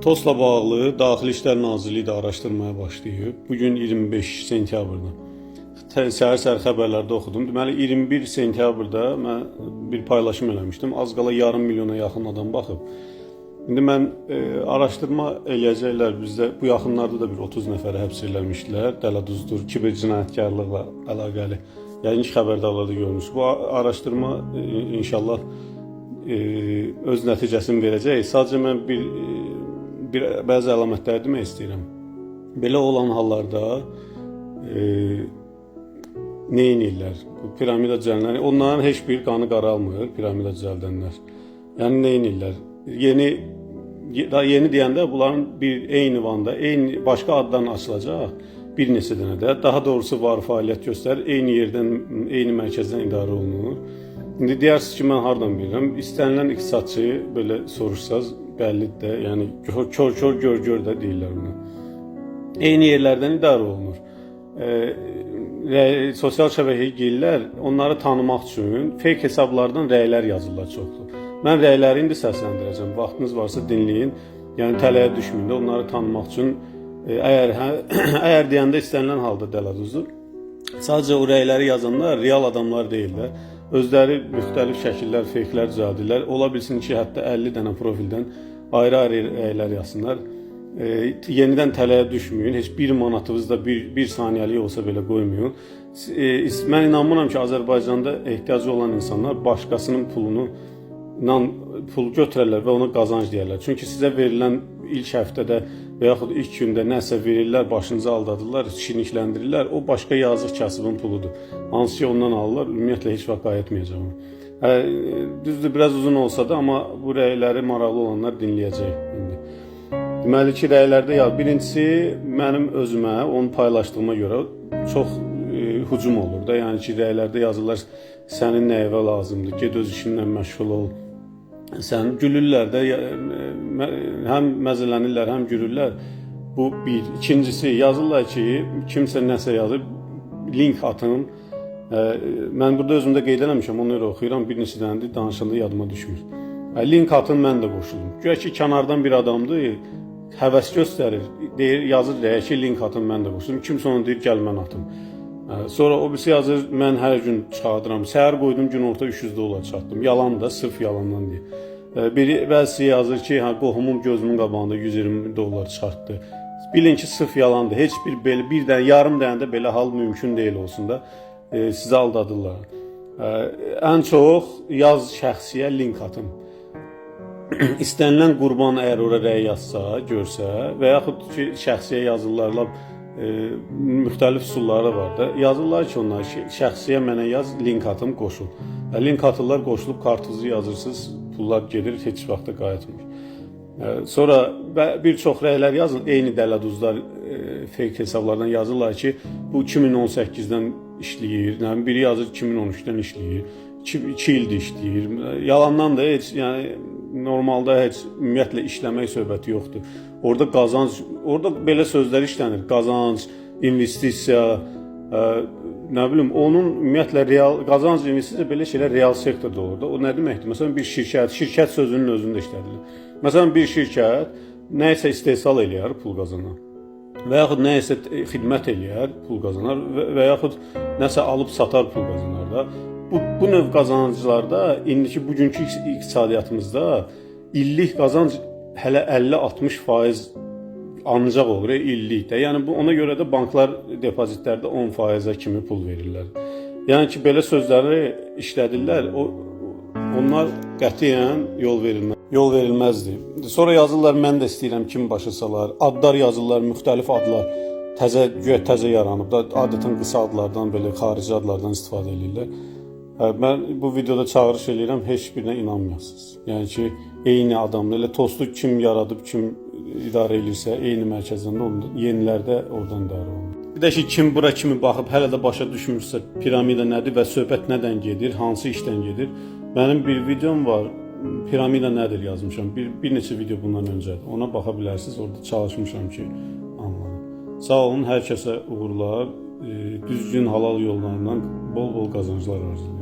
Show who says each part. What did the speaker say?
Speaker 1: TOS'la bağlı Daxili İşlər Nazirliyi də araşdırmaya başlayıb. Bugün 25 sentyabrda. Səhər-səhər xəbərlərdə oxudum. Deməli 21 sentyabrda mən bir paylaşım eləmişdim. Az qala yarım milyona yaxın adam baxıb. İndi mən araşdırma eləyəcəklər. Bizdə bu yaxınlarda da bir 30 nəfəri həbs eləmişdilər. Dələduzdur, kiber cinayətkarlıqla əlaqəli. Yəni ki, xəbərdarlarda görmüş. Bu araşdırma inşallah öz nəticəsini verəcək. Sadəcə mən bəzi əlamətləri demək istəyirəm. Belə olan hallarda nə edirlər? Bu piramida düzələnlər, onların heç bir qanı qaralmır, piramida düzəldənlər. Yəni nə edirlər? Yeni deyəndə bunların bir eyni vanda, eyni başqa adlarla açılacaq bir neçə dənə də. Daha doğrusu var fəaliyyət göstərir, eyni yerdən, eyni mərkəzdən idarə olunur. İndi deyirsiniz ki, mən hardan bilirəm? İstənilən iqtisadçı belə soruşsaz bəllidir də, yəni kör gör də deyirlər buna. Eyni yerlərdən idarə olunur. Sosial şəbəkəyə girlər, onları tanımaq üçün fake hesablardan rəylər yazırlar çoxdur. Mən rəyləri indi səsləndirəcəm. Vaxtınız varsa dinləyin. Yəni tələyə düşməyin də onları tanımaq üçün əgər deyəndə istənilən halda dələduzdur. Sadəcə o rəyləri yazanlar real adamlar deyirlər. Özləri müxtəlif şəkillər, fake'lər düzəldirlər. Ola bilsin ki, hətta 50 dənə profildən ayrı-ayrı rəylər yazsınlar. Yenidən tələyə düşməyin. Heç bir manatınızda bir saniyəlik olsa belə qoymayın. Mən inanmıram ki, Azərbaycanda ehtiyacı olan insanlar başqasının pul götürərlər və ona qazanc deyərlər. Çünki sizə verilən ilk həftədə və yaxud ilk gündə nəsə verirlər, başınızı aldadırlar, şirinlikləndirirlər. O başqa yazıq kasıbın puludur. Hansı ki ondan alırlar, ümumiyyətlə heç vaxt qayıtmayacaq. Düzdür, biraz uzun olsa da, amma bu rəyləri maraqlı olanlar dinləyəcək indi. Deməli ki, rəylərdə birincisi mənim özümə, onu paylaşdığıma görə çox hücum olur da. Yəni ki, rəylərdə yazırlar, sənin nəyəvə lazımdır, ged öz işinlə məşğul ol. Sən gülürlər də, həm məzələnirlər, həm gülürlər. Bu bir. İkincisi, yazırlar ki, kimsə nəsə yazıb, link atın. Mən burada özümdə qeyd eləmişəm, onları oxuyuram, bir neçə dənədir, danışanda yadıma düşmür. Link atın, mən də qoşulum. Güya ki, kənardan bir adamdır, həvəs göstərir, deyir, yazır deyə ki, link atın, mən də qoşulum. Kimsə onu deyir, gəl mən atım. Sonra o birisi yazır, mən hər gün çıxardıram. Səhər qoydum, gün orta $300 çıxartdım. Yalan da, sırf yalandan deyir. Bəzisi yazır ki, qohumum gözümün qabağında $120 çıxartdı. Bilin ki, sırf yalandır. Heç bir dənə, yarım dənə də belə hal mümkün deyil olsun da sizi aldadırlar. Ən çox yaz şəxsiyə link atın. İstənilən qurban əgər ora rəy yazsa, görsə və yaxud ki, şəxsiyə yazırlarla müxtəlif üsulları var da. Yazırlar ki, onlar şəxsiyə mənə yaz, link atım, qoşul. Link atırlar, qoşulub kartınızı yazırsınız, pullar gedir, heç vaxtda qayıtmır. Sonra bir çox rəylər yazın, eyni dələduzlar fake hesablardan yazırlar ki, bu 2018-dən işləyir, biri yazır 2013-dən işləyir, 2 ildir işləyir. Yalandan da heç, yəni normalda heç ümumiyyətlə işləmək söhbəti yoxdur. Orada qazanc, orada belə sözlər işlənir. Qazanc, investisiya, nə bilim, onun ümumiyyətlə real qazanc, investisiya belə şeylər real sektorda olur da. O nə deməkdir? Məsələn, bir şirkət sözünün özündə işlədilir. Məsələn, bir şirkət nəyisə istehsal eləyər, pul qazanar. Və yaxud nəyisə xidmət eləyər, pul qazanar və yaxud nəsə alıb satar, pul qazanar da. Bu növ qazanclarda, indiki bugünkü iqtisadiyyatımızda illik qazanc hələ 50-60% ancaq olur illikdə. Yəni ona görə də banklar depozitlərdə 10%-ə kimi pul verirlər. Yəni ki, belə sözləri işlədirlər. Onlar qətiyyən yol verilməzdir. Sonra yazırlar, mən də istəyirəm kim başa salar. Adlar yazırlar, müxtəlif adlar. Təzə yaranıb da, adətən qısa adlardan, belə xarici adlardan istifadə edirlər. Mən bu videoda çağırış edirəm, heç birinə inanmayasınız. Yəni ki, eyni adamlar, elə tostu kim yaradıb, kim idarə edirsə, eyni mərkəzdən də yenilərdə oradan idarə olunur. Bir də ki, kim bura kimi baxıb, hələ də başa düşmürsə, piramida nədir və söhbət nədən gedir, hansı işdən gedir. Mənim bir videom var, piramida nədir yazmışam, bir neçə video bundan öncədir. Ona baxa bilərsiniz, orada çalışmışam ki, anladım. Sağ olun, hər kəsə uğurlar, düzgün halal yollarından bol-bol qazanclar arzulayıram.